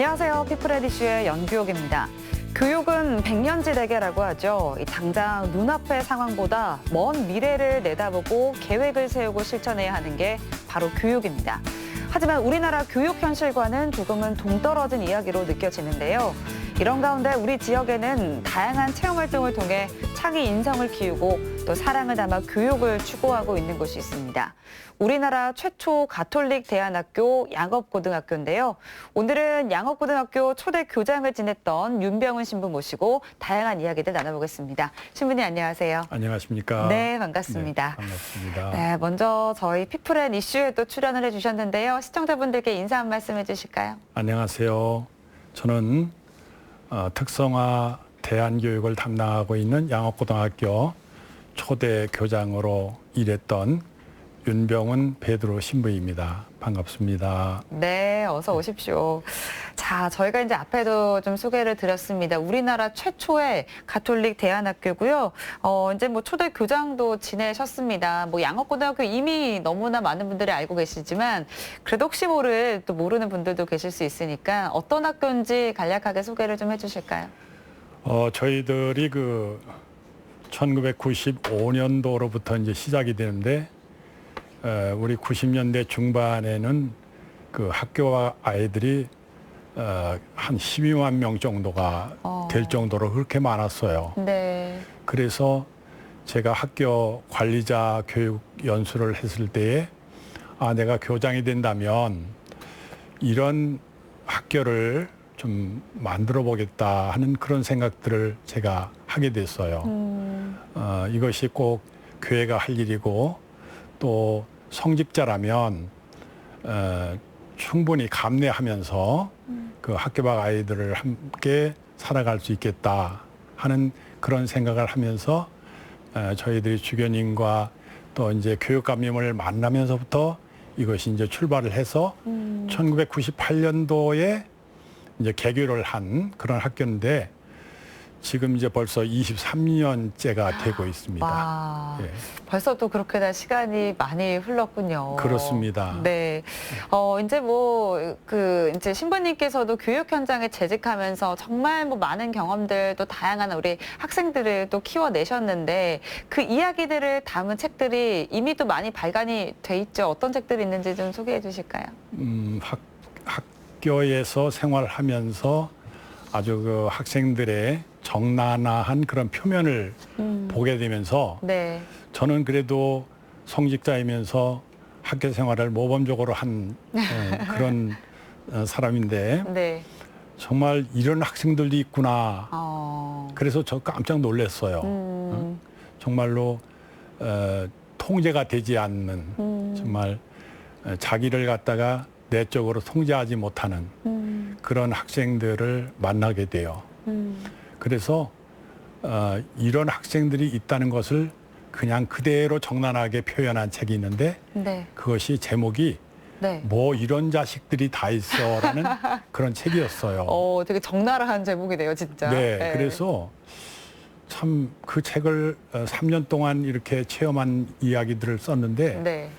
안녕하세요. 피플에디슈의 연규옥입니다. 교육은 백년지대계라고 하죠. 당장 눈앞의 상황보다 먼 미래를 내다보고 계획을 세우고 실천해야 하는 게 바로 교육입니다. 하지만 우리나라 교육 현실과는 조금은 동떨어진 이야기로 느껴지는데요. 이런 가운데 우리 지역에는 다양한 체험 활동을 통해 차기 인성을 키우고 또 사랑을 담아 교육을 추구하고 있는 곳이 있습니다. 우리나라 최초 가톨릭 대안학교 양업고등학교인데요. 오늘은 양업고등학교 초대 교장을 지냈던 윤병훈 신부 모시고 다양한 이야기들 나눠보겠습니다. 신부님 안녕하세요. 안녕하십니까. 네, 반갑습니다. 네, 반갑습니다. 네, 먼저 저희 피플앤 이슈에 또 출연을 해주셨는데요. 시청자분들께 인사 한 말씀 해주실까요? 안녕하세요. 저는 특성화 대안교육을 담당하고 있는 양업고등학교 초대 교장으로 일했던 윤병훈 베드로 신부입니다. 반갑습니다. 네, 어서 오십시오. 자, 저희가 이제 앞에도 좀 소개를 드렸습니다. 우리나라 최초의 가톨릭 대안학교고요. 이제 뭐 초대 교장도 지내셨습니다. 뭐 양업고등학교 이미 너무나 많은 분들이 알고 계시지만 그래도 혹시 또 모르는 분들도 계실 수 있으니까 어떤 학교인지 간략하게 소개를 좀 해주실까요? 저희들이 1995년도로부터 이제 시작이 되는데 우리 90년대 중반에는 그 학교와 아이들이 한 12만 명 정도가 될 정도로 그렇게 많았어요. 네. 그래서 제가 학교 관리자 교육 연수를 했을 때에 내가 교장이 된다면 이런 학교를 좀 만들어 보겠다 하는 그런 생각들을 제가 하게 됐어요. 이것이 꼭 교회가 할 일이고 또 성직자라면 충분히 감내하면서 그 학교 밖 아이들을 함께 살아갈 수 있겠다 하는 그런 생각을 하면서 저희들이 주교님과 또 이제 교육감님을 만나면서부터 이것이 이제 출발을 해서 1998년도에 이제 개교를 한 그런 학교인데 지금 이제 벌써 23년째가 되고 있습니다. 와, 예. 벌써 또 그렇게 다 시간이 많이 흘렀군요. 그렇습니다. 네. 이제 이제 신부님께서도 교육 현장에 재직하면서 정말 많은 경험들 또 다양한 우리 학생들을 또 키워내셨는데 그 이야기들을 담은 책들이 이미 또 많이 발간이 돼 있죠. 어떤 책들이 있는지 좀 소개해 주실까요? 학교에서 생활하면서 아주 그 학생들의 정나나한 그런 표면을 보게 되면서 네. 저는 그래도 성직자이면서 학교 생활을 모범적으로 한 그런 사람인데 네. 정말 이런 학생들도 있구나. 그래서 저 깜짝 놀랐어요. 정말로 통제가 되지 않는 정말 자기를 갖다가 내적으로 통제하지 못하는 그런 학생들을 만나게 돼요. 그래서 이런 학생들이 있다는 것을 그냥 그대로 정나하게 표현한 책이 있는데 네. 그것이 제목이 네. 뭐 이런 자식들이 다 있어라는 그런 책이었어요. 되게 적나라한 제목이네요, 진짜. 네, 네. 그래서 참 그 책을 3년 동안 이렇게 체험한 이야기들을 썼는데 네.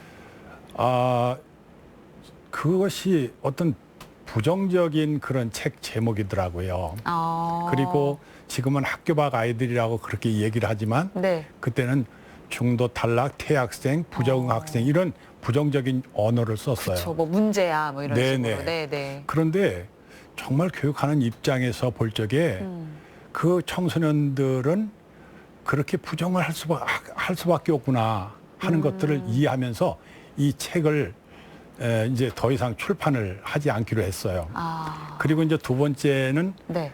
그것이 어떤 부정적인 그런 책 제목이더라고요. 그리고 지금은 학교 밖 아이들이라고 그렇게 얘기를 하지만 네. 그때는 중도 탈락, 퇴학생, 부적응 학생 이런 부정적인 언어를 썼어요. 그렇죠. 뭐 문제야 뭐 이런 네네. 식으로. 네. 그런데 정말 교육하는 입장에서 볼 적에 그 청소년들은 그렇게 부정을 할 수밖에 없구나 하는 것들을 이해하면서 이 책을 이제 더 이상 출판을 하지 않기로 했어요. 그리고 이제 두 번째는 네.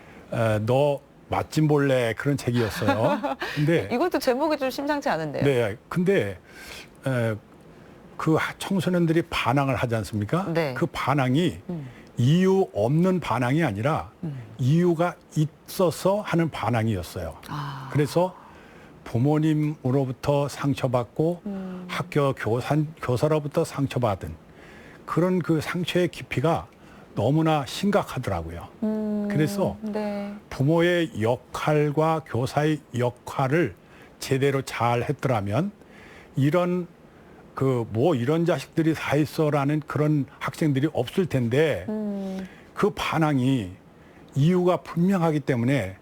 너 맛집 볼래 그런 책이었어요. 근데 이것도 제목이 좀 심상치 않은데요. 네, 근데 그 청소년들이 반항을 하지 않습니까? 네. 그 반항이 이유 없는 반항이 아니라 이유가 있어서 하는 반항이었어요. 그래서 부모님으로부터 상처받고 학교 교사로부터 상처받은 그런 그 상처의 깊이가 너무나 심각하더라고요. 그래서 네. 부모의 역할과 교사의 역할을 제대로 잘 했더라면 이런 이런 자식들이 다 있어라는 그런 학생들이 없을 텐데 그 반항이 이유가 분명하기 때문에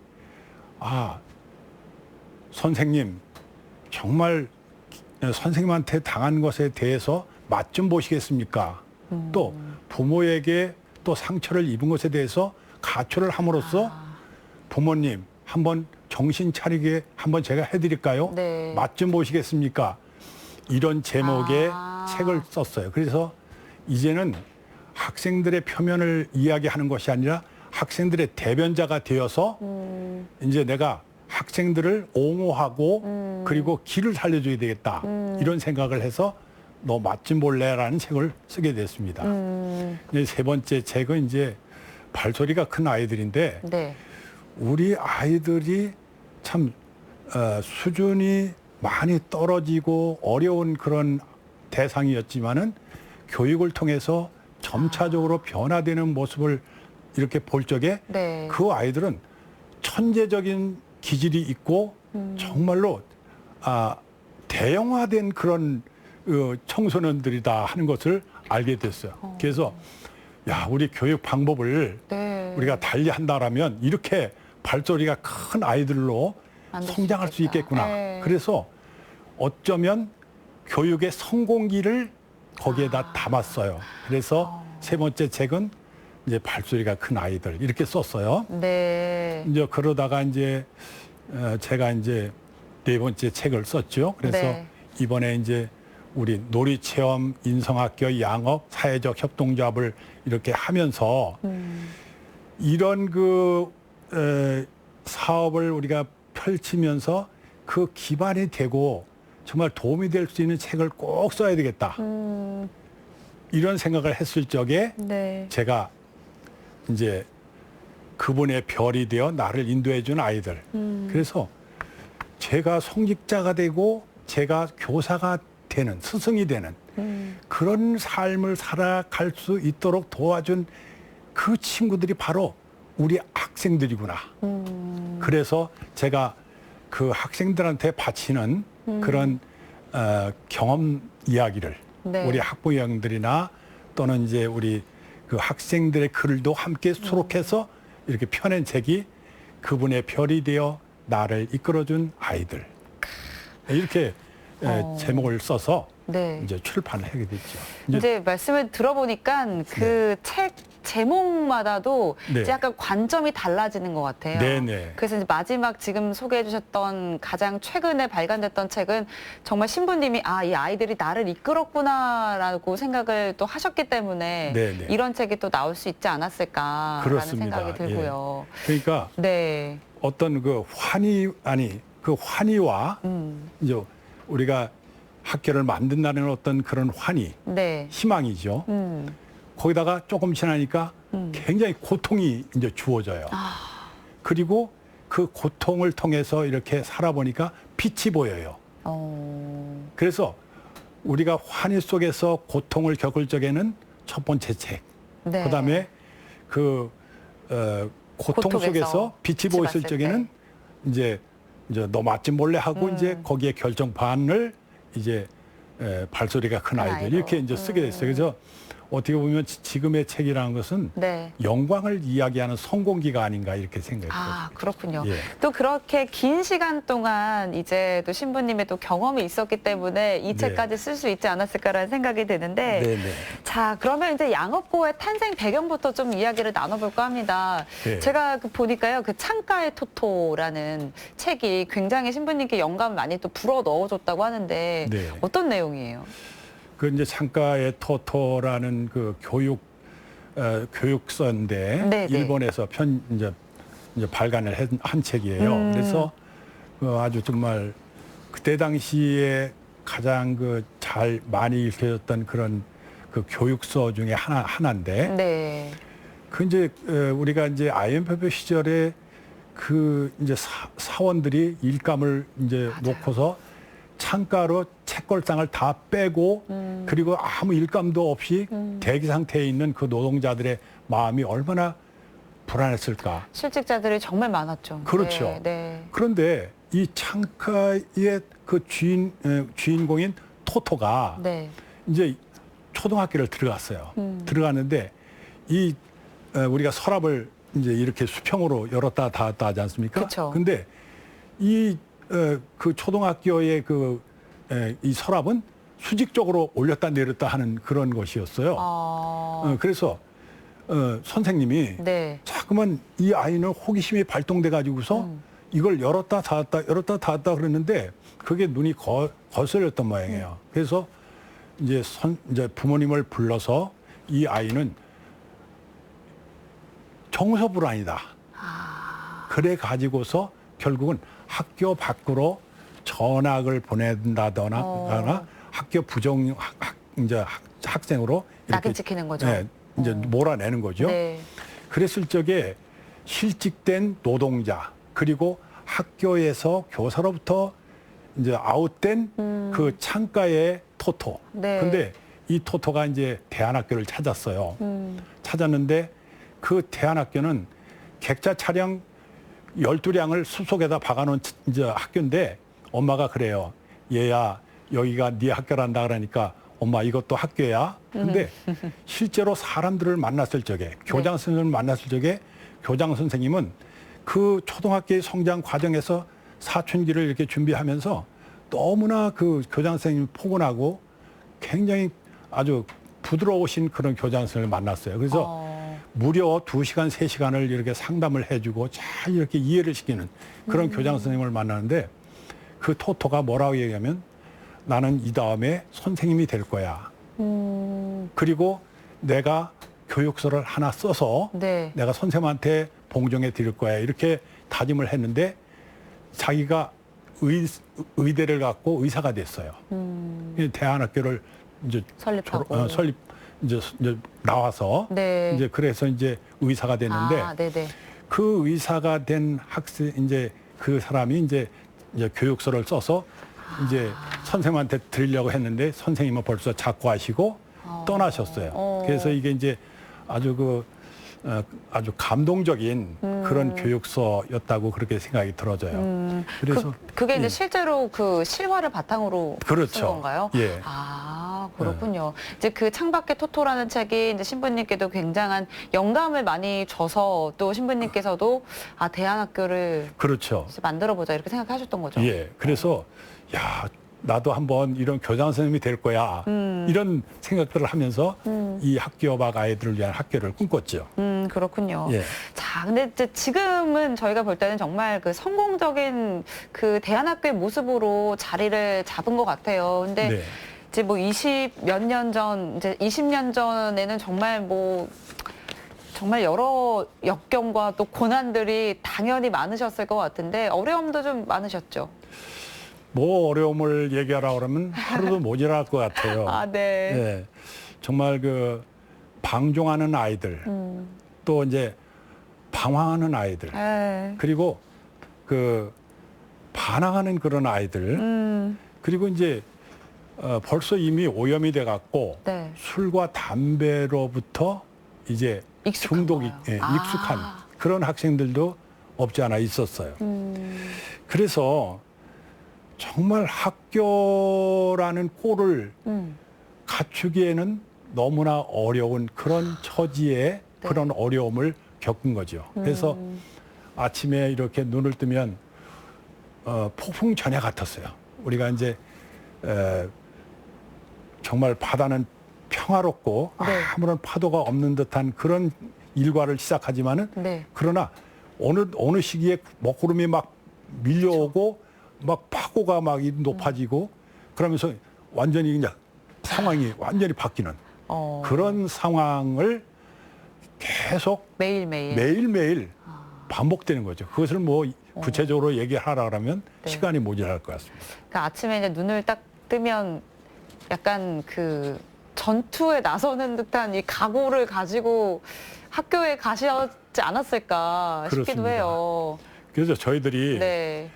선생님 정말 선생님한테 당한 것에 대해서 맛 좀 보시겠습니까? 또 부모에게 또 상처를 입은 것에 대해서 가초를 함으로써 부모님 한번 정신 차리게 한번 제가 해드릴까요? 네. 맛 좀 보시겠습니까? 이런 제목의 책을 썼어요. 그래서 이제는 학생들의 표면을 이야기하는 것이 아니라 학생들의 대변자가 되어서 이제 내가 학생들을 옹호하고 그리고 길을 살려줘야 되겠다. 이런 생각을 해서 너 맛 좀 볼래라는 책을 쓰게 됐습니다. 이제 세 번째 책은 이제 발소리가 큰 아이들인데 네. 우리 아이들이 참 수준이 많이 떨어지고 어려운 그런 대상이었지만은 교육을 통해서 점차적으로 변화되는 모습을 이렇게 볼 적에 네. 그 아이들은 천재적인 기질이 있고 정말로 대형화된 그런 청소년들이다 하는 것을 알게 됐어요. 그래서 야, 우리 교육 방법을 네. 우리가 달리한다라면 이렇게 발소리가 큰 아이들로 만들 수 성장할 수 있겠다. 있겠구나. 네. 그래서 어쩌면 교육의 성공기를 거기에다 담았어요. 그래서 세 번째 책은 이제 발소리가 큰 아이들 이렇게 썼어요. 네. 이제 그러다가 이제 제가 이제 네 번째 책을 썼죠. 그래서 네. 이번에 이제 우리 놀이체험, 인성학교, 양업, 사회적 협동조합을 이렇게 하면서 이런 그 사업을 우리가 펼치면서 그 기반이 되고 정말 도움이 될 수 있는 책을 꼭 써야 되겠다. 이런 생각을 했을 적에 네. 제가 이제 그분의 별이 되어 나를 인도해 준 아이들. 그래서 제가 성직자가 되고 제가 교사가 되는, 스승이 되는 그런 삶을 살아갈 수 있도록 도와준 그 친구들이 바로 우리 학생들이구나. 그래서 제가 그 학생들한테 바치는 그런 경험 이야기를 네. 우리 학부형들이나 또는 이제 우리 그 학생들의 글도 함께 수록해서 이렇게 펴낸 책이 그분의 별이 되어 나를 이끌어준 아이들. 이렇게 제목을 써서 네. 이제 출판을 하게 됐죠. 이제 말씀을 들어보니까 그 책 제목마다도 네. 이제 약간 관점이 달라지는 것 같아요. 네네. 그래서 이제 마지막 지금 소개해 주셨던 가장 최근에 발간됐던 책은 정말 신부님이 이 아이들이 나를 이끌었구나라고 생각을 또 하셨기 때문에 네네. 이런 책이 또 나올 수 있지 않았을까라는 그렇습니다. 생각이 들고요. 그러니까 네. 어떤 그 그 환희와 이제 우리가 학교를 만든다는 어떤 그런 환희, 네. 희망이죠. 거기다가 조금 지나니까 굉장히 고통이 이제 주어져요. 그리고 그 고통을 통해서 이렇게 살아보니까 빛이 보여요. 그래서 우리가 환희 속에서 고통을 겪을 적에는 첫 번째 책, 네. 그다음에 그 고통 고통에서 속에서 빛이 보였을 봤을 적에는 이제 너 맞지 몰래 하고 이제 거기에 결정판을 이제 발소리가 큰 아이들 아이로. 이렇게 이제 쓰게 됐어요. 그래서 어떻게 보면 지금의 책이라는 것은 네. 영광을 이야기하는 성공기가 아닌가 이렇게 생각해요. 그렇군요. 예. 또 그렇게 긴 시간 동안 이제 또 신부님의 또 경험이 있었기 때문에 이 네. 책까지 쓸 수 있지 않았을까라는 생각이 드는데 네네. 자, 그러면 이제 양업고의 탄생 배경부터 좀 이야기를 나눠볼까 합니다. 네. 제가 보니까요, 그 창가의 토토라는 책이 굉장히 신부님께 영감을 많이 또 불어 넣어줬다고 하는데 네. 어떤 내용이에요? 그 이제 창가의 토토라는 그 교육서인데 네네. 일본에서 이제 발간을 한 책이에요. 그래서 그 아주 정말 그때 당시에 가장 그 잘 많이 읽혀졌던 그런 그 교육서 중에 하나인데 네. 그 이제 우리가 이제 IMF 시절에 그 이제 사원들이 일감을 이제 놓고서 창가로 책걸상을 다 빼고 그리고 아무 일감도 없이 대기 상태에 있는 그 노동자들의 마음이 얼마나 불안했을까. 실직자들이 정말 많았죠. 그렇죠. 네, 네. 그런데 이 창가의 그 주인공인 토토가 네. 이제 초등학교를 들어갔어요. 들어갔는데 이 우리가 서랍을 이제 이렇게 수평으로 열었다 닫았다 하지 않습니까? 그쵸. 근데 그 초등학교의 이 서랍은 수직적으로 올렸다 내렸다 하는 그런 것이었어요. 그래서 선생님이 네. 자꾸만 이 아이는 호기심이 발동돼 가지고서 이걸 열었다 닫았다 그랬는데 그게 눈이 거슬렸던 모양이에요. 그래서 이제 부모님을 불러서 이 아이는 정서불안이다. 그래 가지고서 결국은 학교 밖으로 전학을 보낸다거나 학교 부정 이제 학생으로 낙인 찍히는 거죠. 네, 이제 몰아내는 거죠. 네. 그랬을 적에 실직된 노동자 그리고 학교에서 교사로부터 이제 아웃된 그 창가의 토토. 네. 근데 이 토토가 이제 대안학교를 찾았어요. 찾았는데 그 대안학교는 객차 차량 12량을 숲속에다 박아놓은 이제 학교인데 엄마가 그래요. 얘야 여기가 네 학교란다 그러니까 엄마 이것도 학교야. 근데 실제로 사람들을 만났을 적에 교장 선생님을 만났을 적에 교장 선생님은 그 초등학교의 성장 과정에서 사춘기를 이렇게 준비하면서 너무나 그 교장 선생님이 포근하고 굉장히 아주 부드러우신 그런 교장 선생님을 만났어요. 그래서 무려 2시간, 3시간을 이렇게 상담을 해주고 잘 이렇게 이해를 시키는 그런 교장 선생님을 만나는데 그 토토가 뭐라고 얘기하면 나는 이 다음에 선생님이 될 거야. 그리고 내가 교육서를 하나 써서 네. 내가 선생님한테 봉정해 드릴 거야. 이렇게 다짐을 했는데 자기가 의대를 갖고 의사가 됐어요. 대안학교를 이제 설립하고. 이제 나와서 네. 이제 그래서 이제 의사가 됐는데 네네. 그 의사가 된 학생 이제 그 사람이 이제 교육서를 써서 이제 선생님한테 드리려고 했는데 선생님은 벌써 작고하시고 떠나셨어요. 그래서 이게 이제 아주 아주 감동적인 그런 교육서였다고 그렇게 생각이 들어져요. 그래서 그게 이제 예. 실제로 그 실화를 바탕으로 그렇죠. 쓴 건가요? 예. 그렇군요. 이제 그 창밖의 토토라는 책이 이제 신부님께도 굉장한 영감을 많이 줘서 또 신부님께서도 대안학교를 그렇죠. 만들어보자 이렇게 생각하셨던 거죠. 예. 그래서 야 나도 한번 이런 교장 선생님이 될 거야. 이런 생각들을 하면서 이 학교 밖 아이들을 위한 학교를 꿈꿨죠. 그렇군요. 예. 자, 근데 이제 지금은 저희가 볼 때는 정말 그 성공적인 그 대안학교의 모습으로 자리를 잡은 것 같아요. 근데 네. 이제 뭐 20몇 년 전, 이제 20년 전에는 정말 여러 역경과 또 고난들이 당연히 많으셨을 것 같은데 어려움도 좀 많으셨죠? 뭐 어려움을 얘기하라 그러면 하루도 모자랄 것 같아요. 네. 예. 정말 그 방종하는 아이들, 또 이제 방황하는 아이들, 네. 그리고 그 반항하는 그런 아이들, 그리고 이제 벌써 이미 오염이 돼 갖고 네. 술과 담배로부터 이제 익숙한 중독이 거예요. 익숙한 그런 학생들도 없지 않아 있었어요. 그래서 정말 학교라는 꼴을 갖추기에는 너무나 어려운 그런 처지에 네. 그런 어려움을 겪은 거죠. 그래서 아침에 이렇게 눈을 뜨면 폭풍 전야 같았어요. 우리가 이제 정말 바다는 평화롭고 네. 아무런 파도가 없는 듯한 그런 일과를 시작하지만은 네. 그러나 어느 시기에 먹구름이 막 밀려오고 막 파고가 막 높아지고 그러면서 완전히 그냥 상황이 완전히 바뀌는 그런 상황을 계속 매일매일 반복되는 거죠. 그것을 뭐 구체적으로 얘기하라 그러면 네. 시간이 모자랄 것 같습니다. 그러니까 아침에 이제 눈을 딱 뜨면 약간 그 전투에 나서는 듯한 이 각오를 가지고 학교에 가셨지 않았을까 싶기도 그렇습니다. 해요. 그래서 저희들이 네.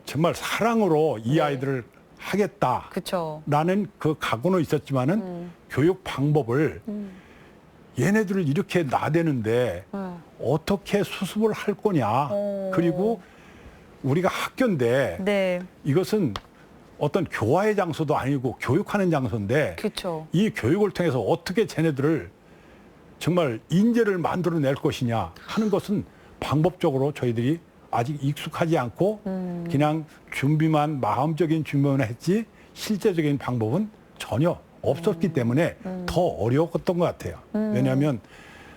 정말 사랑으로 이 네. 아이들을 하겠다라는 그렇죠. 그 각오는 있었지만은 교육 방법을 얘네들을 이렇게 나대는데 어떻게 수습을 할 거냐. 그리고 우리가 학교인데 네. 이것은 어떤 교화의 장소도 아니고 교육하는 장소인데 그렇죠. 이 교육을 통해서 어떻게 쟤네들을 정말 인재를 만들어낼 것이냐 하는 것은 방법적으로 저희들이 아직 익숙하지 않고 그냥 준비만 마음적인 준비만 했지 실제적인 방법은 전혀 없었기 때문에 더 어려웠던 것 같아요. 왜냐하면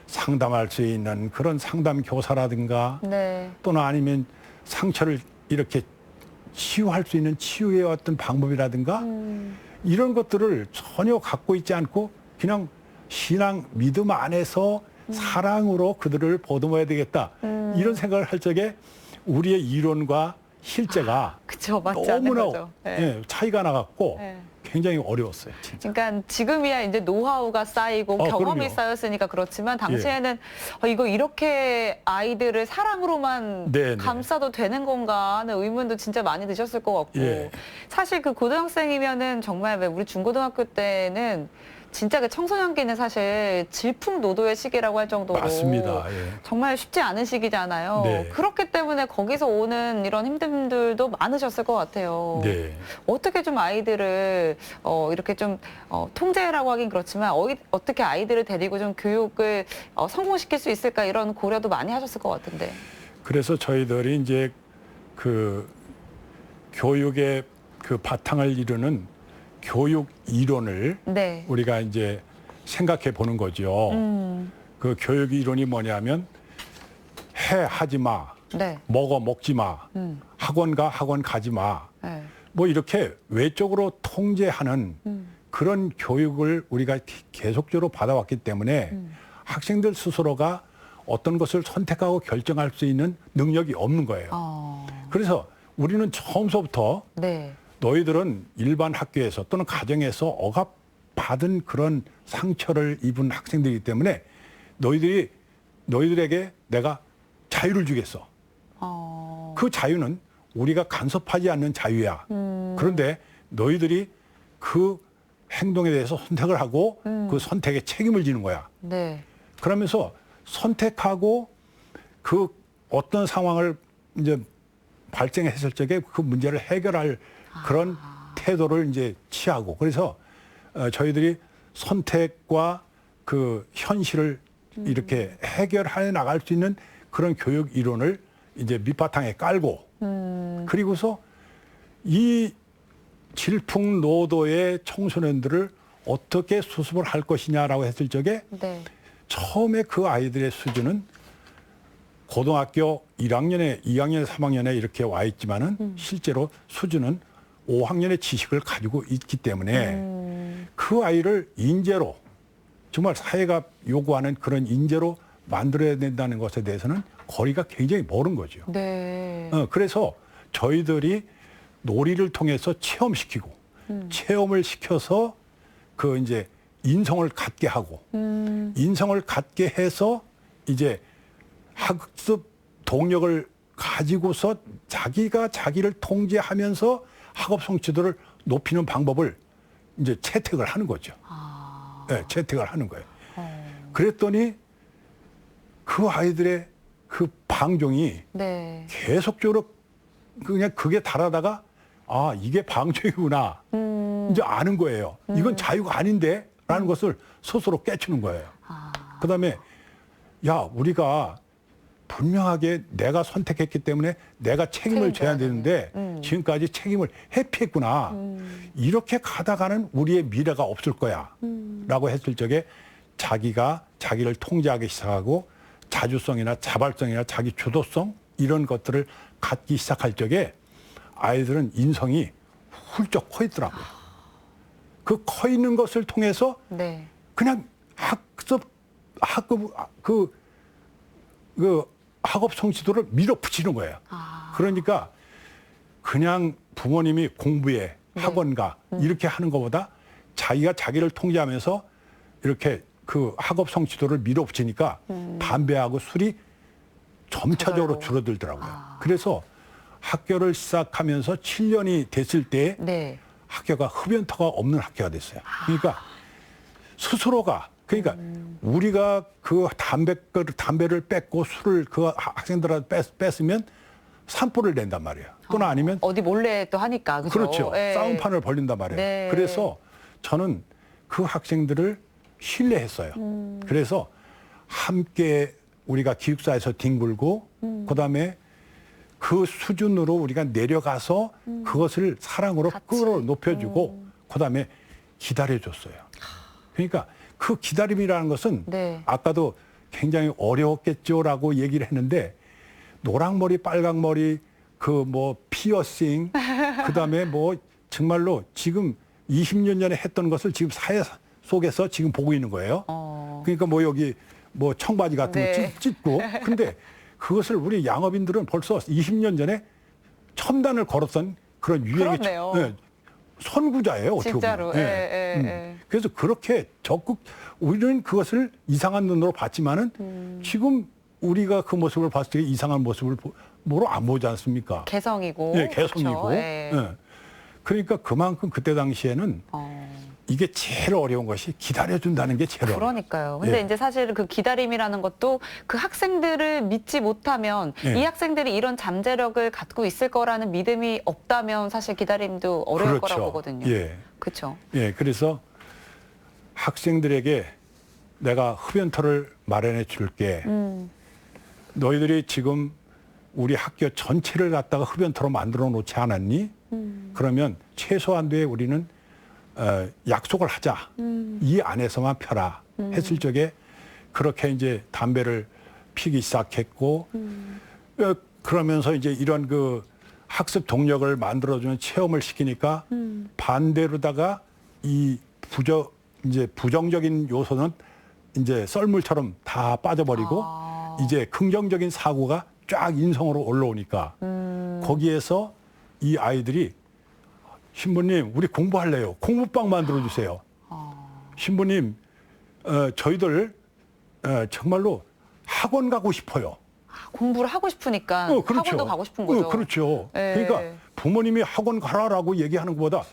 상담할 수 있는 그런 상담 교사라든가 네. 또는 아니면 상처를 이렇게 치유할 수 있는 치유의 어떤 방법이라든가 이런 것들을 전혀 갖고 있지 않고 그냥 신앙 믿음 안에서 사랑으로 그들을 보듬어야 되겠다 이런 생각을 할 적에 우리의 이론과 실제가 그쵸, 맞지 않는 너무나 거죠. 네. 예, 차이가 나갖고 네. 굉장히 어려웠어요. 진짜. 그러니까 지금이야 이제 노하우가 쌓이고 경험이 그럼요. 쌓였으니까 그렇지만 당시에는 이거 이렇게 아이들을 사랑으로만 네, 네. 감싸도 되는 건가 하는 의문도 진짜 많이 드셨을 것 같고 예. 사실 그 고등학생이면은 정말 왜 우리 중고등학교 때는 진짜 그 청소년기는 사실 질풍노도의 시기라고 할 정도로 맞습니다. 예. 정말 쉽지 않은 시기잖아요. 네. 그렇기 때문에 거기서 오는 이런 힘듦들도 많으셨을 것 같아요. 네. 어떻게 좀 아이들을 이렇게 좀 통제라고 하긴 그렇지만 어떻게 아이들을 데리고 좀 교육을 성공시킬 수 있을까 이런 고려도 많이 하셨을 것 같은데. 그래서 저희들이 이제 그 교육의 그 바탕을 이루는 교육 이론을 네. 우리가 이제 생각해 보는 거죠. 그 교육 이론이 뭐냐면 하지 마, 네. 먹지 마, 학원 가지 마. 네. 뭐 이렇게 외적으로 통제하는 그런 교육을 우리가 계속적으로 받아왔기 때문에 학생들 스스로가 어떤 것을 선택하고 결정할 수 있는 능력이 없는 거예요. 그래서 우리는 처음서부터 네. 너희들은 일반 학교에서 또는 가정에서 억압받은 그런 상처를 입은 학생들이기 때문에 너희들에게 내가 자유를 주겠어. 그 자유는 우리가 간섭하지 않는 자유야. 그런데 너희들이 그 행동에 대해서 선택을 하고 그 선택에 책임을 지는 거야. 네. 그러면서 선택하고 그 어떤 상황을 이제 발생했을 적에 그 문제를 해결할 그런 태도를 이제 취하고 그래서 저희들이 선택과 그 현실을 이렇게 해결해 나갈 수 있는 그런 교육 이론을 이제 밑바탕에 깔고 그리고서 이 질풍노도의 청소년들을 어떻게 수습을 할 것이냐라고 했을 적에 네. 처음에 그 아이들의 수준은 고등학교 1학년에 2학년, 3학년에 이렇게 와 있지만은 실제로 수준은 5학년의 지식을 가지고 있기 때문에 그 아이를 인재로 정말 사회가 요구하는 그런 인재로 만들어야 된다는 것에 대해서는 거리가 굉장히 멀은 거죠. 네. 그래서 저희들이 놀이를 통해서 체험시키고 체험을 시켜서 그 이제 인성을 갖게 하고 인성을 갖게 해서 이제 학습 동력을 가지고서 자기가 자기를 통제하면서 학업 성취도를 높이는 방법을 이제 채택을 하는 거죠. 네, 채택을 하는 거예요. 그랬더니 그 아이들의 그 방종이 네. 계속적으로 그냥 그게 달하다가 아 이게 방종이구나 이제 아는 거예요. 이건 자유가 아닌데 라는 것을 스스로 깨치는 거예요. 그다음에 야 우리가 분명하게 내가 선택했기 때문에 내가 책임을 져야 되는데 지금까지 책임을 회피했구나. 이렇게 가다가는 우리의 미래가 없을 거야. 라고 했을 적에 자기가 자기를 통제하기 시작하고 자주성이나 자발성이나 자기 주도성 이런 것들을 갖기 시작할 적에 아이들은 인성이 훌쩍 커 있더라고요. 그 커 있는 것을 통해서 네. 그냥 학업 성취도를 밀어붙이는 거예요. 그러니까 그냥 부모님이 공부해 학원 가 이렇게 하는 것보다 자기가 자기를 통제하면서 이렇게 그 학업 성취도를 밀어붙이니까 담배하고 술이 점차적으로 줄어들더라고요. 그래서 학교를 시작하면서 7년이 됐을 때 네. 학교가 흡연터가 없는 학교가 됐어요. 그러니까 스스로가 그러니까 우리가 그 담배를 뺏고 술을 그 학생들한테 뺐으면 산불을 낸단 말이에요. 또는 아니면 어디 몰래 또 하니까 그죠? 그렇죠. 예. 싸움판을 벌린단 말이에요. 네. 그래서 저는 그 학생들을 신뢰했어요. 그래서 함께 우리가 기숙사에서 뒹굴고 그다음에 그 수준으로 우리가 내려가서 그것을 사랑으로 같이. 끌어높여주고 그다음에 기다려줬어요. 그러니까 그 기다림이라는 것은 네. 아까도 굉장히 어려웠겠죠라고 얘기를 했는데 노랑머리, 빨강머리, 그 뭐 피어싱, 그다음에 뭐 정말로 지금 20년 전에 했던 것을 지금 사회 속에서 지금 보고 있는 거예요. 그러니까 뭐 여기 뭐 청바지 같은 네. 거 찢고 근데 그것을 우리 양업인들은 벌써 20년 전에 첨단을 걸었던 그런 유행의 그렇네요. 네, 선구자예요. 어떻게 진짜로. 보면. 그래서 그렇게 적극 우리는 그것을 이상한 눈으로 봤지만은 지금 우리가 그 모습을 봤을 때 이상한 모습을 뭐로 안 보지 않습니까? 개성이고. 네, 개성이고. 그렇죠. 예. 네. 그러니까 그만큼 그때 당시에는 어. 이게 제일 어려운 것이 기다려준다는 게 제일 어려워요. 그러니까요. 근데 예. 이제 사실 그 기다림이라는 것도 그 학생들을 믿지 못하면 예. 이 학생들이 이런 잠재력을 갖고 있을 거라는 믿음이 없다면 사실 기다림도 어려울 그렇죠. 거라고 보거든요. 예. 그렇죠. 예, 그래서 학생들에게 내가 흡연터를 마련해 줄게. 너희들이 지금 우리 학교 전체를 갖다가 흡연터로 만들어 놓지 않았니? 그러면 최소한도에 우리는 약속을 하자. 이 안에서만 펴라. 했을 적에 그렇게 이제 담배를 피기 시작했고 그러면서 이제 이런 그 학습 동력을 만들어주는 체험을 시키니까 반대로다가 이 이제 부정적인 요소는 이제 썰물처럼 다 빠져버리고 이제 긍정적인 사고가 쫙 인성으로 올라오니까 거기에서 이 아이들이 신부님 우리 공부할래요. 공부방 만들어주세요. 신부님 저희들 정말로 학원 가고 싶어요. 공부를 하고 싶으니까 그렇죠. 학원도 가고 싶은 거죠. 그렇죠. 예. 그러니까 부모님이 학원 가라라고 얘기하는 것보다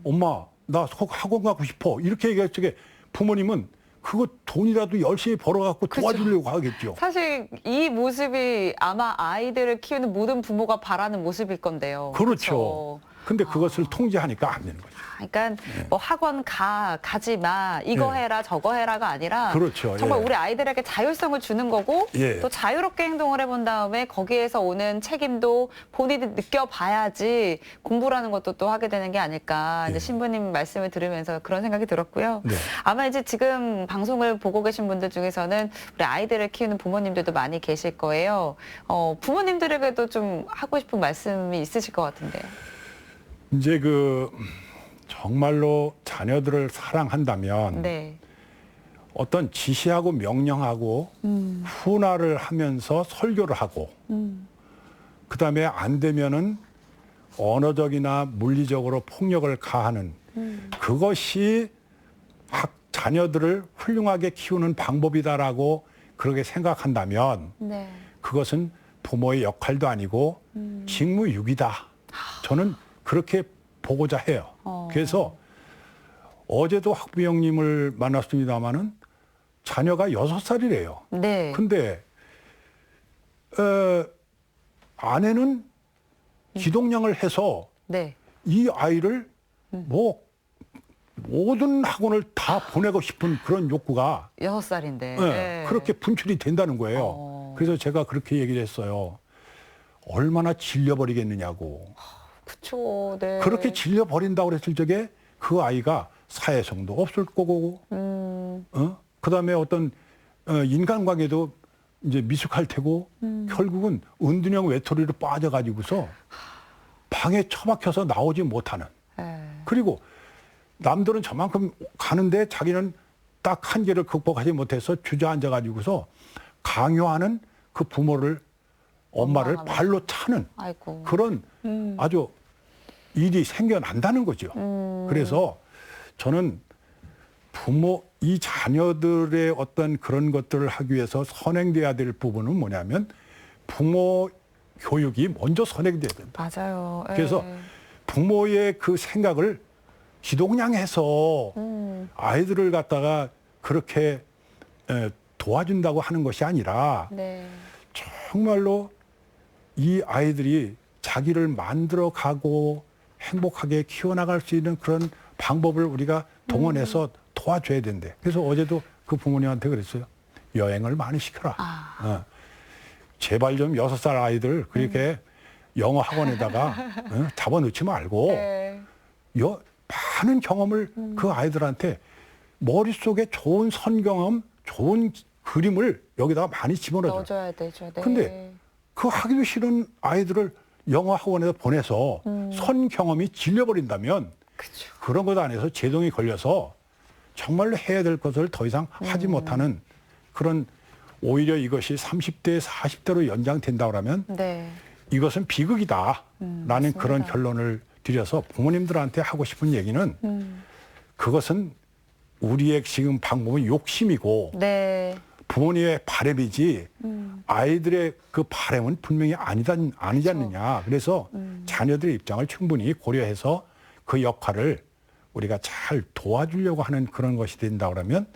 엄마 나 학원 가고 싶어 이렇게 얘기할 적에 부모님은 그거 돈이라도 열심히 벌어갖고 도와주려고 하겠죠. 사실 이 모습이 아마 아이들을 키우는 모든 부모가 바라는 모습일 건데요. 그렇죠. 근데 그것을 통제하니까 안 되는 거죠. 그러니까 뭐 학원 가지 마 이거 예. 해라 저거 해라가 아니라 그렇죠. 정말 예. 우리 아이들에게 자율성을 주는 거고 예. 또 자유롭게 행동을 해본 다음에 거기에서 오는 책임도 본인이 느껴봐야지 공부라는 것도 또 하게 되는 게 아닐까 이제 예. 신부님 말씀을 들으면서 그런 생각이 들었고요. 네. 아마 이제 지금 방송을 보고 계신 분들 중에서는 우리 아이들을 키우는 부모님들도 많이 계실 거예요. 부모님들에게도 좀 하고 싶은 말씀이 있으실 것 같은데요. 이제 그 정말로 자녀들을 사랑한다면 네. 어떤 지시하고 명령하고 훈화를 하면서 설교를 하고 그다음에 안 되면은 언어적이나 물리적으로 폭력을 가하는 그것이 자녀들을 훌륭하게 키우는 방법이다라고 그렇게 생각한다면 네. 그것은 부모의 역할도 아니고 직무유기다. 저는 그렇게 보고자 해요. 그래서 어제도 학부형님을 만났습니다마는 자녀가 6살이래요. 네. 근데 아내는 기동량을 해서 네. 이 아이를 뭐 모든 학원을 다 보내고 싶은 그런 욕구가 6살인데. 예, 그렇게 분출이 된다는 거예요. 그래서 제가 그렇게 얘기를 했어요. 얼마나 질려버리겠느냐고. 그쵸. 네. 그렇게 질려버린다고 그랬을 적에 그 아이가 사회성도 없을 거고, 그 다음에 어떤 인간관계도 이제 미숙할 테고, 결국은 은둔형 외톨이로 빠져가지고서 방에 처박혀서 나오지 못하는. 그리고 남들은 저만큼 가는데 자기는 딱 한계를 극복하지 못해서 주저앉아가지고서 강요하는 그 부모를, 엄마를 원망하면서. 발로 차는 아이고. 그런 아주 일이 생겨난다는 거죠. 그래서 저는 이 자녀들의 어떤 그런 것들을 하기 위해서 선행돼야 될 부분은 뭐냐면 부모 교육이 먼저 선행돼야 된다. 맞아요. 예. 그래서 부모의 그 생각을 기동량해서 아이들을 갖다가 그렇게 도와준다고 하는 것이 아니라 네. 정말로 이 아이들이 자기를 만들어가고 행복하게 키워나갈 수 있는 그런 방법을 우리가 동원해서 도와줘야 된대. 그래서 어제도 그 부모님한테 그랬어요. 여행을 많이 시켜라. 아. 제발 좀 6살 아이들 그렇게 영어 학원에다가 잡아넣지 말고 네. 많은 경험을 그 아이들한테 머릿속에 좋은 선경험, 좋은 그림을 여기다가 많이 집어넣어줘요. 넣어줘야 되죠. 네. 근데 그 하기도 싫은 아이들을 영어 학원에서 보내서 선경험이 질려버린다면 그쵸. 그런 것 안에서 제동이 걸려서 정말로 해야 될 것을 더 이상 하지 못하는 그런 오히려 이것이 30대, 40대로 연장된다 그러면 네. 이것은 비극이다라는 맞습니다. 그런 결론을 드려서 부모님들한테 하고 싶은 얘기는 그것은 우리의 지금 방법은 욕심이고 네. 부모님의 바람이지 아이들의 그 바람은 분명히 아니지 않느냐. 그래서 자녀들의 입장을 충분히 고려해서 그 역할을 우리가 잘 도와주려고 하는 그런 것이 된다 그러면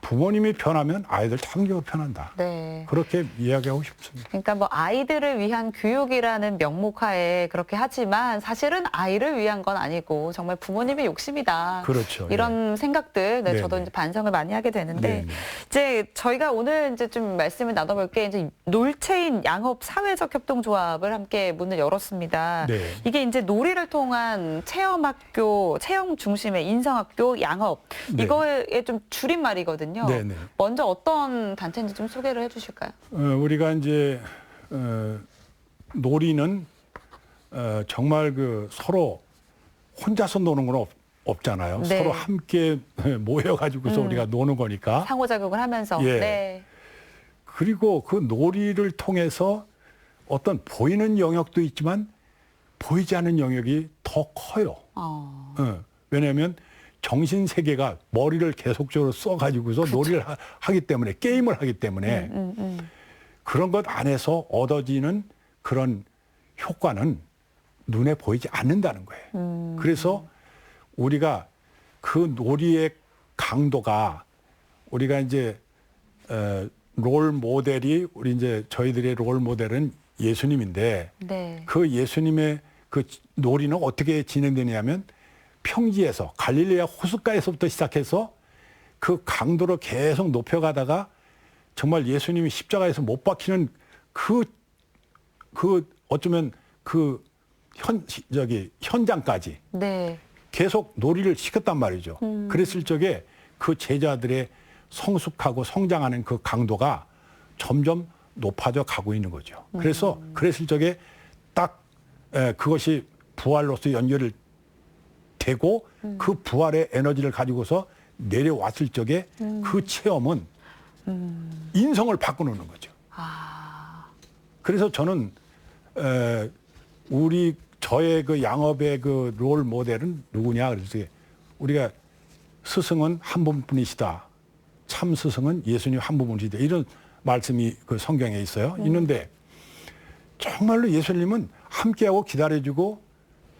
부모님이 편하면 아이들 당연히 편한다. 네. 그렇게 이야기하고 싶습니다. 그러니까 뭐 아이들을 위한 교육이라는 명목하에 그렇게 하지만 사실은 아이를 위한 건 아니고 정말 부모님의 욕심이다. 그렇죠. 이런 생각들 네, 저도 네네. 이제 반성을 많이 하게 되는데 네네. 이제 저희가 오늘 이제 좀 말씀을 나눠볼 게 이제 놀체인 양업 사회적 협동조합을 함께 문을 열었습니다. 네. 이게 이제 놀이를 통한 체험학교, 체험 중심의 인성학교 양업 네. 이거의 좀 줄임말이거든요. 네네. 먼저 어떤 단체인지 좀 소개를 해주실까요? 우리가 이제 놀이는 정말 그 서로 혼자서 노는 건 없잖아요. 네. 서로 함께 모여가지고서 우리가 노는 거니까. 상호작용을 하면서. 예. 네. 그리고 그 놀이를 통해서 어떤 보이는 영역도 있지만 보이지 않는 영역이 더 커요. 왜냐하면 정신 세계가 머리를 계속적으로 써가지고서 놀이를 하기 때문에 게임을 하기 때문에 그런 것 안에서 얻어지는 그런 효과는 눈에 보이지 않는다는 거예요. 그래서 우리가 그 놀이의 강도가 우리가 이제 롤 모델이 우리 이제 저희들의 롤 모델은 예수님인데 네. 그 예수님의 그 놀이는 어떻게 진행되냐면 평지에서 갈릴레아 호숫가에서부터 시작해서 그 강도를 계속 높여가다가 정말 예수님이 십자가에서 못 박히는 그 어쩌면 그 현장까지 네. 계속 놀이를 시켰단 말이죠. 그랬을 적에 그 제자들의 성숙하고 성장하는 그 강도가 점점 높아져 가고 있는 거죠. 그래서 그랬을 적에 딱 그것이 부활로서 연결을 되고 그 부활의 에너지를 가지고서 내려왔을 적에 그 체험은 인성을 바꿔놓는 거죠. 그래서 저는 저의 그 양업의 그 롤 모델은 누구냐 그래서 우리가 스승은 한 분뿐이시다. 참 스승은 예수님 한 분뿐이시다. 이런 말씀이 그 성경에 있어요. 있는데 정말로 예수님은 함께하고 기다려주고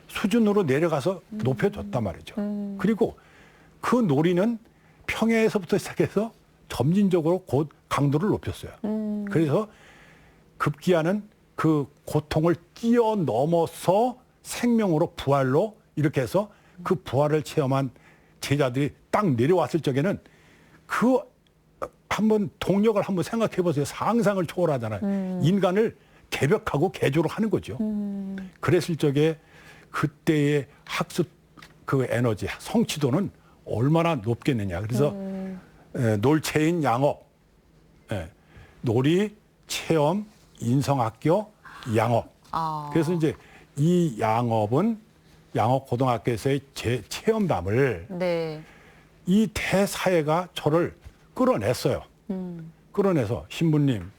수준으로 내려가서 높여줬단 말이죠. 그리고 그 놀이는 평야에서부터 시작해서 점진적으로 곧 강도를 높였어요. 그래서 급기야는 그 고통을 뛰어넘어서 생명으로 부활로 이렇게 해서 그 부활을 체험한 제자들이 딱 내려왔을 적에는 그 한번 동력을 한번 생각해 보세요. 상상을 초월하잖아요. 인간을 개벽하고 개조를 하는 거죠. 그랬을 적에 그때의 학습 그 에너지, 성취도는 얼마나 높겠느냐. 그래서 놀체인 양업, 놀이, 체험, 인성학교, 양업. 그래서 이제 이 양업은 양업고등학교에서의 제 체험담을 네. 이 대사회가 저를 끌어냈어요. 끌어내서 신부님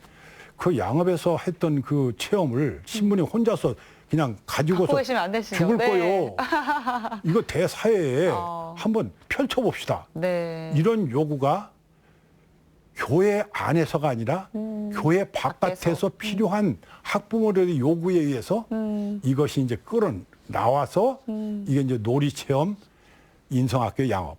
그 양업에서 했던 그 체험을 신부님 혼자서 그냥 가지고서 갖고 계시면 안 되시죠. 죽을 네. 거요. 이거 대사회에 한번 펼쳐봅시다. 네. 이런 요구가 교회 안에서가 아니라 교회 바깥에서 필요한 학부모들의 요구에 의해서 이것이 이제 끌어 나와서 이게 이제 놀이 체험 인성학교 양업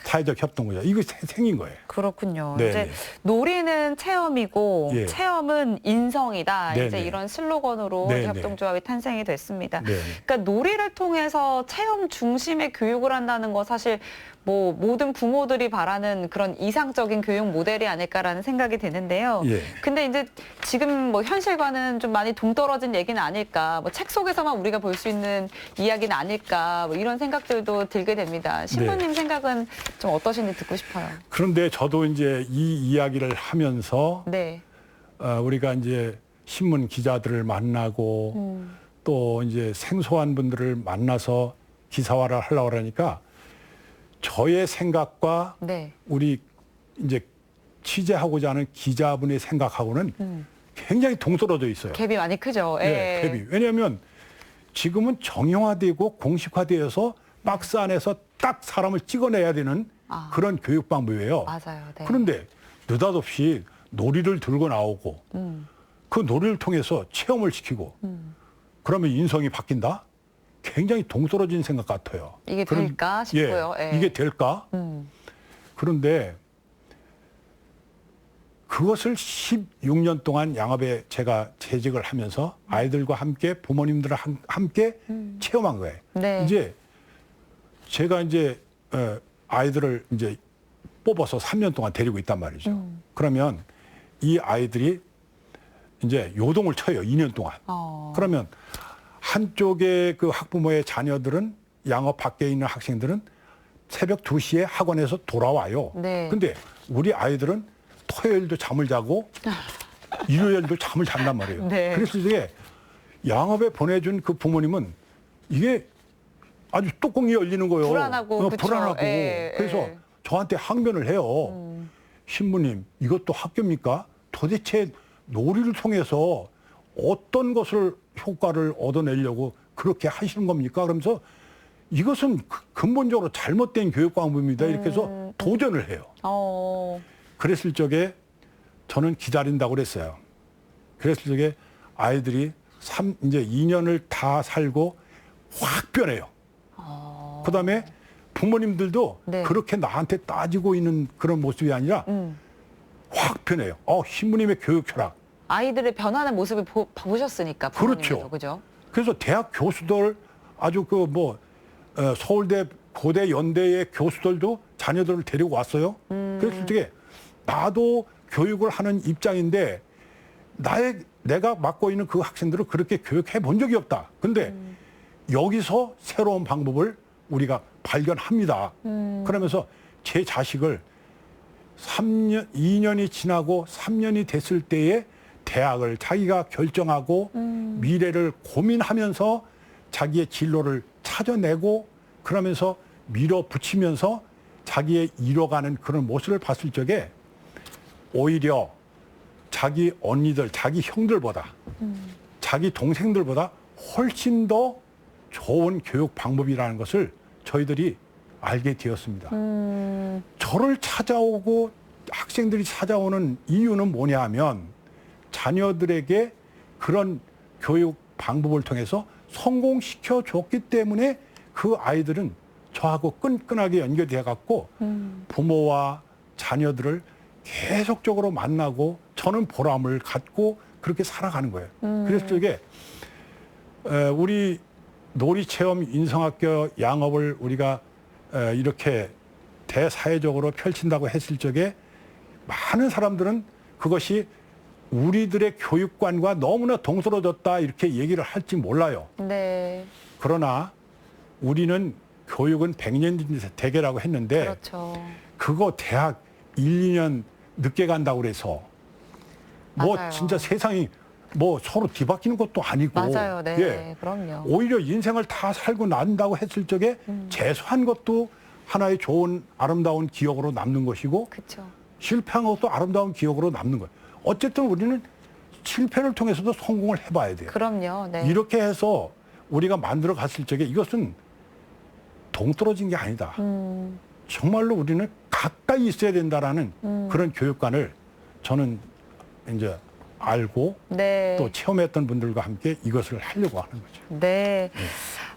사회적 협동구조. 이거 생긴 거예요. 그렇군요. 네, 이제 네. 놀이는 체험이고 예. 체험은 인성이다. 네, 이제 네. 이런 슬로건으로 네, 네. 협동조합이 탄생이 됐습니다. 네. 그러니까 놀이를 통해서 체험 중심의 교육을 한다는 거 사실 뭐 모든 부모들이 바라는 그런 이상적인 교육 모델이 아닐까라는 생각이 드는데요. 예. 근데 이제 지금 뭐 현실과는 좀 많이 동떨어진 얘기는 아닐까, 뭐 책 속에서만 우리가 볼 수 있는 이야기는 아닐까, 뭐 이런 생각들도 들게 됩니다. 신부님 네. 생각은 좀 어떠신지 듣고 싶어요. 그런데 저도 이제 이 이야기를 하면서 네. 우리가 이제 신문 기자들을 만나고 또 이제 생소한 분들을 만나서 기사화를 하려고 그러니까 저의 생각과 네. 우리 이제 취재하고자 하는 기자분의 생각하고는 굉장히 동떨어져 있어요. 갭이 많이 크죠. 네, 예. 갭이. 왜냐하면 지금은 정형화되고 공식화되어서 박스 안에서 딱 사람을 찍어내야 되는 아. 그런 교육 방법이에요. 맞아요. 네. 그런데 느닷없이 놀이를 들고 나오고 그 놀이를 통해서 체험을 시키고 그러면 인성이 바뀐다? 굉장히 동떨어진 생각 같아요. 이게 될까 싶고요. 예, 예. 이게 될까? 그런데 그것을 16년 동안 양업에 제가 재직을 하면서 아이들과 함께 부모님들과 함께 체험한 거예요. 네. 이제 제가 이제 아이들을 이제 뽑아서 3년 동안 데리고 있단 말이죠. 그러면 이 아이들이 이제 요동을 쳐요. 2년 동안. 그러면 한쪽의 그 학부모의 자녀들은 양업 밖에 있는 학생들은 새벽 2시에 학원에서 돌아와요. 네. 근데 우리 아이들은 토요일도 잠을 자고 일요일도 잠을 잔단 말이에요. 네. 그래서 이게 양업에 보내준 그 부모님은 이게 아주 뚜껑이 열리는 거예요. 불안하고, 그쵸. 불안하고. 예, 그래서 예. 저한테 항변을 해요. 신부님, 이것도 학교입니까? 도대체 놀이를 통해서 어떤 효과를 얻어내려고 그렇게 하시는 겁니까? 그러면서 이것은 근본적으로 잘못된 교육 방법입니다. 이렇게 해서 도전을 해요. 그랬을 적에 저는 기다린다고 그랬어요. 그랬을 적에 아이들이 이제 2년을 다 살고 확 변해요. 그다음에 부모님들도 네. 그렇게 나한테 따지고 있는 그런 모습이 아니라 확 변해요. 신부님의 교육 철학. 아이들의 변하는 모습을 보셨으니까 부모님께서, 그렇죠. 그죠? 그래서 대학 교수들 아주 서울대, 고대, 연대의 교수들도 자녀들을 데리고 왔어요. 그랬을 적에 나도 교육을 하는 입장인데 내가 맡고 있는 그 학생들을 그렇게 교육해 본 적이 없다. 근데 여기서 새로운 방법을 우리가 발견합니다. 그러면서 제 자식을 2년이 지나고 3년이 됐을 때에 대학을 자기가 결정하고 미래를 고민하면서 자기의 진로를 찾아내고 그러면서 밀어붙이면서 자기의 이뤄가는 그런 모습을 봤을 적에 오히려 자기 언니들, 자기 형들보다 자기 동생들보다 훨씬 더 좋은 교육 방법이라는 것을 저희들이 알게 되었습니다. 저를 찾아오고 학생들이 찾아오는 이유는 뭐냐 하면 자녀들에게 그런 교육 방법을 통해서 성공시켜 줬기 때문에 그 아이들은 저하고 끈끈하게 연결되어 갖고 부모와 자녀들을 계속적으로 만나고 저는 보람을 갖고 그렇게 살아가는 거예요. 그래서 이게 우리 놀이체험 인성학교 양업을 우리가 이렇게 대사회적으로 펼친다고 했을 적에 많은 사람들은 그것이 우리들의 교육관과 너무나 동떨어졌다 이렇게 얘기를 할지 몰라요. 네. 그러나 우리는 교육은 100년 대계라고 했는데 그렇죠. 그거 대학 1, 2년 늦게 간다고 그래서 뭐 맞아요. 진짜 세상이 뭐 서로 뒤바뀌는 것도 아니고 맞아요. 네. 예. 그럼요. 오히려 인생을 다 살고 난다고 했을 적에 재수한 것도 하나의 좋은 아름다운 기억으로 남는 것이고 그렇죠. 실패한 것도 아름다운 기억으로 남는 거예요. 어쨌든 우리는 실패를 통해서도 성공을 해봐야 돼요. 그럼요. 네. 이렇게 해서 우리가 만들어 갔을 적에 이것은 동떨어진 게 아니다. 정말로 우리는 가까이 있어야 된다라는 그런 교육관을 저는 이제 알고 네. 또 체험했던 분들과 함께 이것을 하려고 하는 거죠. 네.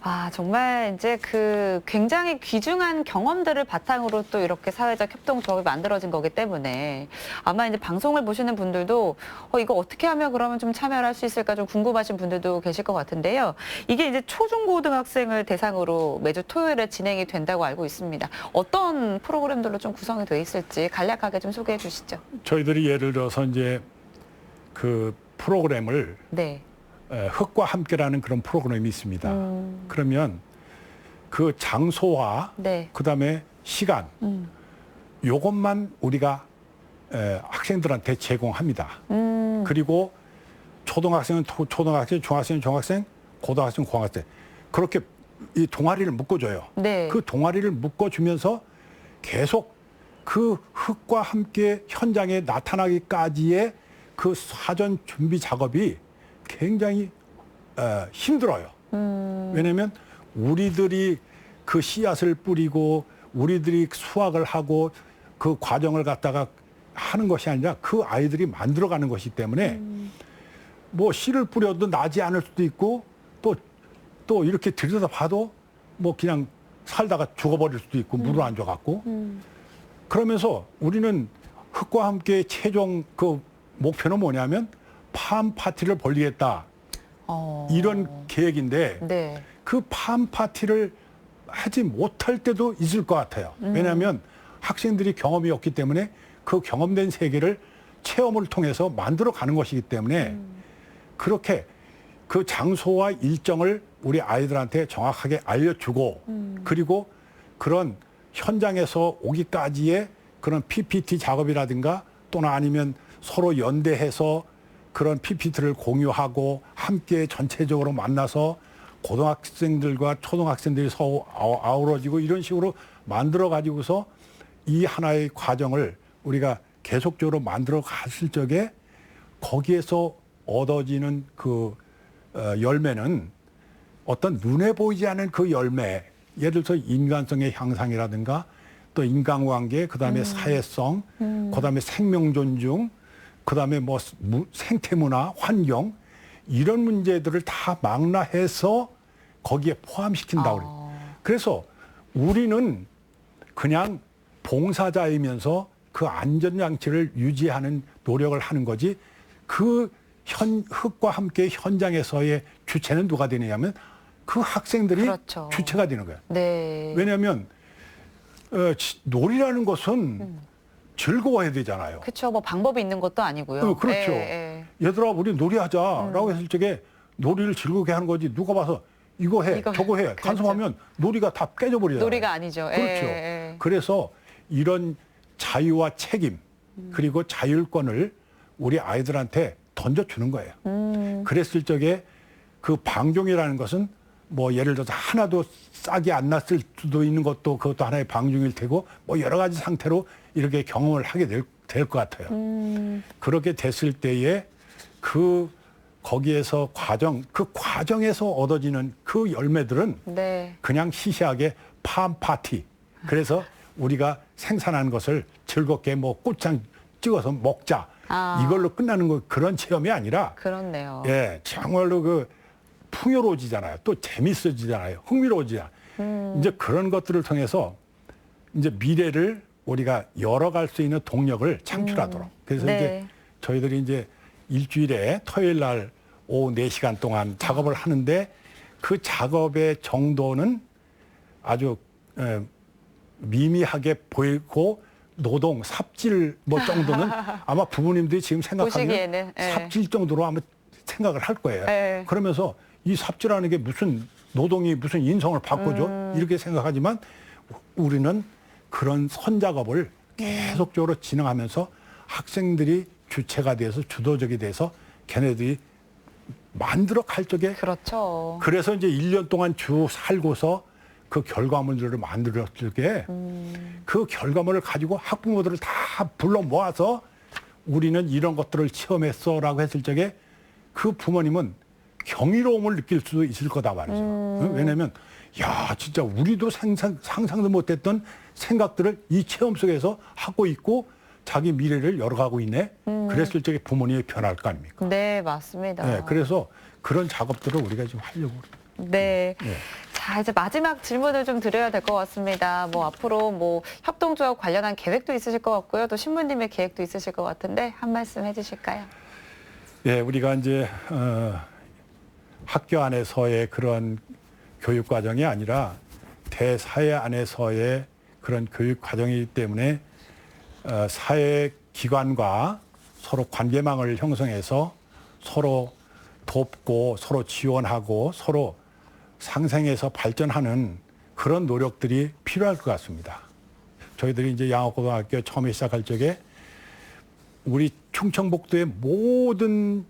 아, 정말 이제 그 굉장히 귀중한 경험들을 바탕으로 또 이렇게 사회적 협동 조합이 만들어진 거기 때문에 아마 이제 방송을 보시는 분들도 이거 어떻게 하면 그러면 좀 참여를 할 수 있을까 좀 궁금하신 분들도 계실 것 같은데요. 이게 이제 초중고등학생을 대상으로 매주 토요일에 진행이 된다고 알고 있습니다. 어떤 프로그램들로 좀 구성이 돼 있을지 간략하게 좀 소개해 주시죠. 저희들이 예를 들어서 이제 그 프로그램을 네. 흙과 함께라는 그런 프로그램이 있습니다. 그러면 그 장소와 네. 그다음에 시간 요것만 우리가 학생들한테 제공합니다. 그리고 초등학생은 초등학생, 중학생은 중학생, 고등학생은 고등학생 그렇게 이 동아리를 묶어줘요. 네. 그 동아리를 묶어주면서 계속 그 흙과 함께 현장에 나타나기까지의 그 사전 준비 작업이 굉장히 힘들어요. 왜냐하면 우리들이 그 씨앗을 뿌리고 우리들이 수확을 하고 그 과정을 갖다가 하는 것이 아니라 그 아이들이 만들어가는 것이기 때문에 뭐 씨를 뿌려도 나지 않을 수도 있고 또 이렇게 들여다봐도 뭐 그냥 살다가 죽어버릴 수도 있고 물을 안 줘갖고 그러면서 우리는 흙과 함께 최종 그 목표는 뭐냐면 팜 파티를 벌리겠다. 이런 계획인데 네. 그 팜 파티를 하지 못할 때도 있을 것 같아요. 왜냐하면 학생들이 경험이 없기 때문에 그 경험된 세계를 체험을 통해서 만들어 가는 것이기 때문에 그렇게 그 장소와 일정을 우리 아이들한테 정확하게 알려주고 그리고 그런 현장에서 오기까지의 그런 PPT 작업이라든가 또는 아니면 서로 연대해서 그런 PPT를 공유하고 함께 전체적으로 만나서 고등학생들과 초등학생들이 서로 아우러지고 이런 식으로 만들어 가지고서 이 하나의 과정을 우리가 계속적으로 만들어 갔을 적에 거기에서 얻어지는 그 열매는 어떤 눈에 보이지 않는 그 열매, 예를 들어서 인간성의 향상이라든가 또 인간관계, 그다음에 사회성, 그다음에 생명 존중, 그다음에 뭐 생태문화, 환경 이런 문제들을 다 망라해서 거기에 포함시킨다고 그래요. 그래서 우리는 그냥 봉사자이면서 그 안전장치를 유지하는 노력을 하는 거지 그 흙과 함께 현장에서의 주체는 누가 되느냐면 그 학생들이 그렇죠. 주체가 되는 거예요. 네. 왜냐하면 놀이라는 것은 즐거워야 되잖아요. 그렇죠. 뭐 방법이 있는 것도 아니고요. 그렇죠. 얘들아 우리 놀이하자라고 했을 적에 놀이를 즐겁게 하는 거지 누가 봐서 이거 해 저거 해 그렇죠. 간섭하면 놀이가 다 깨져버리잖아요. 놀이가 아니죠. 그렇죠. 그래서 이런 자유와 책임 그리고 자율권을 우리 아이들한테 던져주는 거예요. 그랬을 적에 그 방종이라는 것은 뭐 예를 들어서 하나도 싹이 안 났을 수도 있는 것도 그것도 하나의 방종일 테고 뭐 여러 가지 상태로 이렇게 경험을 하게 될 것 같아요. 그렇게 됐을 때에 그 거기에서 그 과정에서 얻어지는 그 열매들은 네. 그냥 시시하게 팜 파티. 그래서 우리가 생산한 것을 즐겁게 뭐 꽃장 찍어서 먹자. 이걸로 끝나는 거 그런 체험이 아니라 그렇네요. 예, 정말로 그 풍요로워지잖아요. 또 재밌어지잖아요. 흥미로워지잖아요. 이제 그런 것들을 통해서 이제 미래를 우리가 열어갈 수 있는 동력을 창출하도록. 그래서 네. 이제 저희들이 이제 일주일에 토요일 날 오후 4시간 동안 작업을 하는데 그 작업의 정도는 아주 미미하게 보이고 노동, 삽질 뭐 정도는 아마 부모님들이 지금 생각하면 보시기에는, 삽질 정도로 아마 생각을 할 거예요. 그러면서 이 삽질하는 게 무슨 노동이 무슨 인성을 바꿔줘? 이렇게 생각하지만 우리는 그런 선작업을 계속적으로 진행하면서 학생들이 주체가 돼서 주도적이 돼서 걔네들이 만들어 갈 적에 그렇죠. 그래서 이제 1년 동안 쭉 살고서 그 결과물들을 만들었을 때 그 결과물을 가지고 학부모들을 다 불러 모아서 우리는 이런 것들을 체험했어라고 했을 적에 그 부모님은 경이로움을 느낄 수도 있을 거다 말이죠. 왜냐하면 야 진짜 우리도 상상도 못했던 생각들을 이 체험 속에서 하고 있고 자기 미래를 열어가고 있네. 그랬을 적에 부모님이 변할 거 아닙니까? 네, 맞습니다. 네, 그래서 그런 작업들을 우리가 지금 하려고. 네. 네. 자, 이제 마지막 질문을 좀 드려야 될 것 같습니다. 뭐 앞으로 뭐 협동조합 관련한 계획도 있으실 것 같고요. 또 신부님의 계획도 있으실 것 같은데 한 말씀 해주실까요? 예, 우리가 이제 학교 안에서의 그런 교육 과정이 아니라 대사회 안에서의 그런 교육 과정이기 때문에 사회 기관과 서로 관계망을 형성해서 서로 돕고 서로 지원하고 서로 상생해서 발전하는 그런 노력들이 필요할 것 같습니다. 저희들이 이제 양옥고등학교 처음에 시작할 적에 우리 충청북도의 모든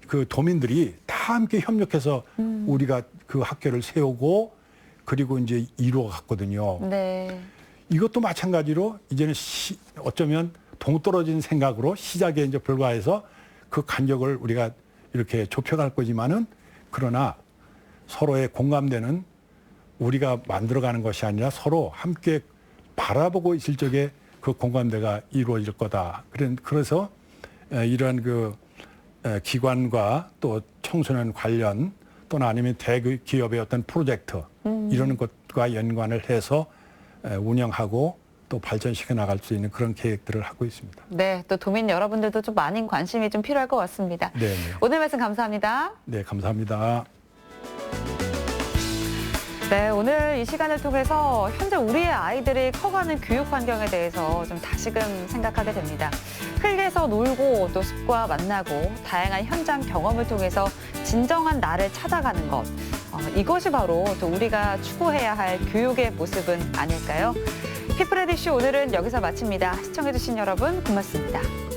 그 도민들이 다 함께 협력해서 우리가 그 학교를 세우고 그리고 이제 이루어 갔거든요. 네. 이것도 마찬가지로 이제는 어쩌면 동떨어진 생각으로 시작에 이제 불과해서 그 간격을 우리가 이렇게 좁혀갈 거지만은 그러나 서로의 공감대는 우리가 만들어가는 것이 아니라 서로 함께 바라보고 있을 적에 그 공감대가 이루어질 거다. 그래서 이런 그 기관과 또 청소년 관련 또는 아니면 대기업의 어떤 프로젝트 이런 것과 연관을 해서 운영하고 또 발전시켜 나갈 수 있는 그런 계획들을 하고 있습니다. 네, 또 도민 여러분들도 좀 많은 관심이 좀 필요할 것 같습니다. 네, 네. 오늘 말씀 감사합니다. 네, 감사합니다. 네, 오늘 이 시간을 통해서 현재 우리의 아이들이 커가는 교육 환경에 대해서 좀 다시금 생각하게 됩니다. 흙에서 놀고 또 숲과 만나고 다양한 현장 경험을 통해서 진정한 나를 찾아가는 것. 이것이 바로 또 우리가 추구해야 할 교육의 모습은 아닐까요? 피플레디쇼 오늘은 여기서 마칩니다. 시청해주신 여러분 고맙습니다.